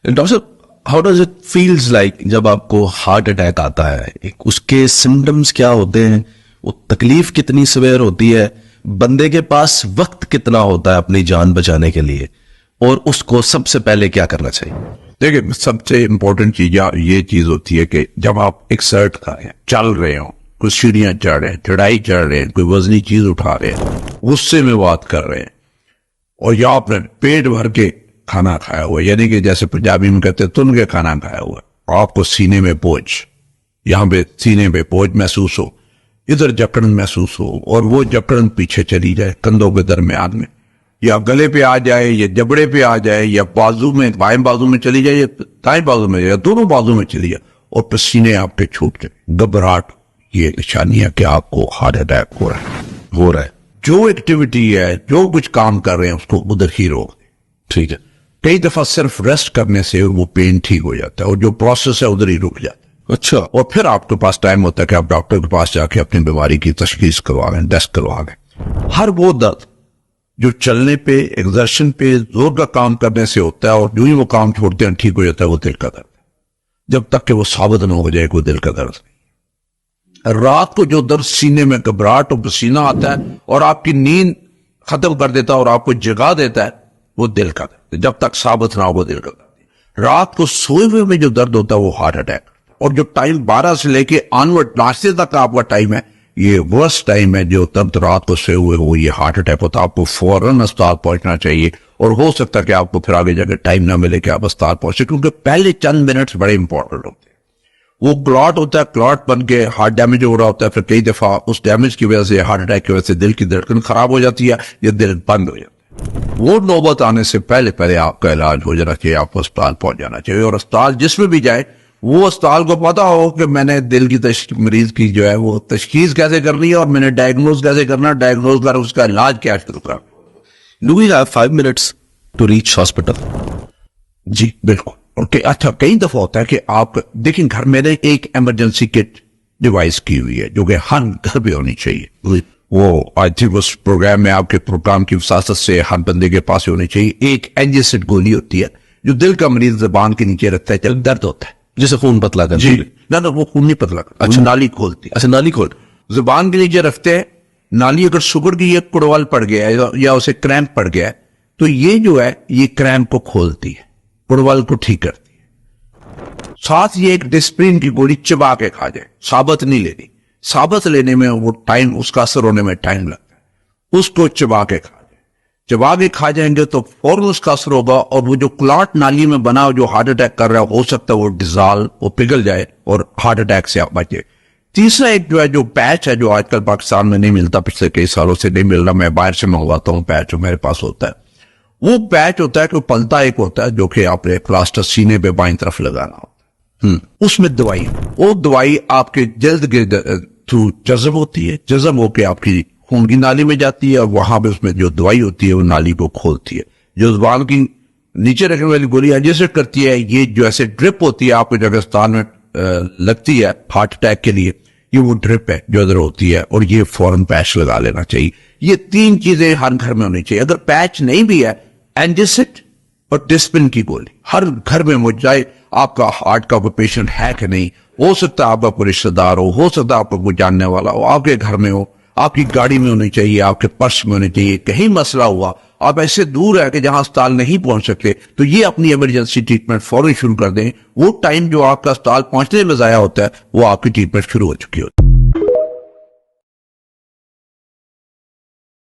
Doctor صاحب, how does it feels like جب آپ کو ہارٹ اٹیک آتا ہے, اس کے سمٹمز کیا ہوتے ہیں, وہ تکلیف کتنی سویر ہوتی ہے, بندے کے پاس وقت کتنا ہوتا ہے اپنی جان بچانے کے لیے, اور اس کو سب سے پہلے کیا کرنا چاہیے؟ دیکھیں, سب سے امپورٹنٹ چیز یہ چیز ہوتی ہے کہ جب آپ ایکسرٹ کر رہے ہیں, چل رہے ہوں, کوئی سیڑھیاں چڑھ رہے ہیں, چڑھائی چڑھ رہے ہیں, کوئی وزنی چیز اٹھا رہے ہیں, غصے میں بات کر رہے ہیں, اور یا آپ نے پیٹ بھر کے کھانا کھایا ہوا ہے, یعنی کہ جیسے پنجابی میں کہتے ہیں تن کے کھانا کھایا ہوا ہے, آپ کو سینے میں بوجھ, یہاں پہ سینے پہ بوجھ محسوس ہو, ادھر جکڑن محسوس ہو, اور وہ جکڑن پیچھے چلی جائے کندھوں کے درمیان میں, یا گلے پہ آ جائے, یا جبڑے پہ آ جائے, یا بازو میں, بائیں بازو میں چلی جائے, یا دائیں بازو میں, یا دونوں بازو میں چلی جائے, اور پسینے آپ کے چھوٹ جائے, گھبراہٹ, یہ نشانی ہے کہ آپ کو ہارٹ اٹیک ہو رہا ہے. جو ایکٹیویٹی ہے, جو کچھ کام کر رہے ہیں, اس کو ادھر ہی روک دیں. ٹھیک ہے. کئی دفعہ صرف ریسٹ کرنے سے وہ پین ٹھیک ہو جاتا ہے, اور جو پروسیس ہے ادھر ہی رک جاتا ہے. اچھا. اور پھر آپ کے پاس ٹائم ہوتا ہے کہ آپ ڈاکٹر کے پاس جا کے اپنی بیماری کی تشخیص کروا لیں, ٹیسٹ کروا لیں. ہر وہ درد جو چلنے پہ, ایگزرشن پہ, زور کا کام کرنے سے ہوتا ہے, اور جو ہی وہ کام چھوڑتے ہیں ٹھیک ہو جاتا ہے, وہ دل کا درد ہے. جب تک کہ وہ ثابت نہ ہو جائے کوئی دل کا درد نہیں. رات کو جو درد سینے میں گھبراہٹ اور پسینہ آتا ہے اور آپ کی نیند ختم کر دیتا ہے اور آپ کو جگا دیتا ہے, وہ دل کا درد ہے. جب تک ثابت نہ ہو وہ دل کا درد ہے. رات کو سوئے ہوئے میں جو درد ہوتا ہے وہ ہارٹ اٹیک. اور جو ٹائم 12 سے لے کے آنورڈ ناشتے تک کا آپ کا ٹائم ہے, یہ ورسٹ ٹائم ہے. جو درد رات کو سوئے ہوئے ہو, یہ ہارٹ اٹیک ہوتا ہے. آپ کو فوراً اسپتال پہنچنا چاہیے, اور ہو سکتا ہے کہ آپ کو پھر آگے جا کے ٹائم نہ ملے کہ آپ اسپتال پہنچے, کیونکہ پہلے چند منٹس بڑے امپورٹنٹ ہوتے ہیں. وہ کلاٹ ہوتا ہے, کلاٹ بن کے ہارٹ ڈیمیج ہو رہا ہوتا ہے. پھر کئی دفعہ اس ڈیمیج کی وجہ سے, ہارٹ اٹیک کی وجہ سے دل کی دھڑکن خراب ہو جاتی ہے, یا دل بند ہو جاتا ہے. وہ نوبت آنے سے پہلے آپ کا علاج ہو جانا چاہیے, آپ کو اسپتال پہنچ جانا چاہیے. اور اسپتال جس میں بھی جائے, وہ اسپتال کو پتا ہو کہ میں نے دل کی مریض کی جو ہے وہ تشخیص کیسے کرنی ہے, اور میں نے ڈائگنوز کیسے کرنا, ڈائگنوز کر اس کا علاج کیا شروع کرنا. Do we have 5 minutes to reach hospital? جی بالکل. اور اچھا, کئی دفعہ ہوتا ہے کہ آپ دیکھیں, گھر میں نے ایک ایمرجنسی کٹ ڈیوائس کی ہوئی ہے جو کہ ہر گھر پہ ہونی چاہیے. وہ آئی تھنک اس پروگرام میں, آپ کے پروگرام کی وساطت سے ہر بندے کے پاس ہونی چاہیے. ایک اینجیسٹ گولی ہوتی ہے جو دل کا مریض زبان کے نیچے رکھتا ہے جب درد ہوتا ہے, جسے خون پتلا کر. جی نہ وہ خون نہیں پتلا کرتا. اچھا, نالی کھولتی ہے. اچھا, نالی کھول زبان کے نیچے رکھتے ہیں. نالی اگر شوگر کی ایک کڑوال پڑ گیا ہے, یا اسے کریمپ پڑ گیا ہے, تو یہ جو ہے یہ کریمپ کو کھولتی ہے, کڑوال کو ٹھیک کرتی ہے. ساتھ یہ ایک ڈسپرین کی گولی چبا کے کھا جائے, ثابت نہیں لینی. ثابت لینے میں وہ ٹائم, اس کا اثر ہونے میں ٹائم لگتا ہے. اس کو چبا کے کھا جائے. چبا کے کھا جائیں گے تو فوراً اس کا اثر ہوگا, اور وہ جو کلاٹ نالی میں بنا جو ہارٹ اٹیک کر رہا ہے, ہو سکتا ہے وہ ڈیزالو, وہ پگھل جائے, اور ہارٹ اٹیک سے آپ بچے. تیسرا ایک جو ہے, جو پیچ ہے, جو آج کل پاکستان میں نہیں ملتا, پچھلے کئی سالوں سے نہیں مل رہا, میں باہر سے منگواتا ہوں پیچ, جو میرے پاس ہوتا ہے. وہ پیچ ہوتا ہے کہ پلتا ایک ہوتا ہے, جو کہ آپ نے پلاسٹر سینے پہ بائیں طرف لگانا ہوتا ہے. اس میں دوائی, وہ دوائی آپ کے جلد کے تھرو جذب ہوتی ہے, جذب ہو کے آپ کی خون کی نالی میں جاتی ہے, اور وہاں پہ اس میں جو دوائی ہوتی ہے وہ نالی کو کھولتی ہے. جو زبان کی نیچے رکھنے والی گولی ایڈجسٹ کرتی ہے, یہ جو ایسے ڈرپ ہوتی ہے آپ کے جگستان میں لگتی ہے ہارٹ اٹیک کے لیے, یہ وہ ڈرپ ہے جو ادھر ہوتی ہے, اور یہ فوراً پیچ لگا لینا چاہیے. یہ 3 چیزیں ہر گھر میں ہونی چاہیے. اگر پیچ نہیں بھی ہے, اینجیسٹ اور ڈسپن کی گولی ہر گھر میں ہو جائے. آپ کا ہارٹ کا کوئی پیشنٹ ہے کہ نہیں, ہو سکتا ہے آپ کا کوئی رشتہ دار ہو سکتا ہے آپ کا کوئی جاننے والا ہو, آپ کے گھر میں ہو, آپ کی گاڑی میں ہونی چاہیے, آپ کے پرس میں ہونی چاہیے. کہیں مسئلہ ہوا, آپ ایسے دور ہے کہ جہاں اسپتال نہیں پہنچ سکتے, تو یہ اپنی ایمرجنسی ٹریٹمنٹ فوراً شروع کر دیں. وہ ٹائم جو آپ کا اسپتال پہنچنے میں ضائع ہوتا ہے, وہ آپ کی ٹریٹمنٹ شروع ہو چکی ہوتی ہے.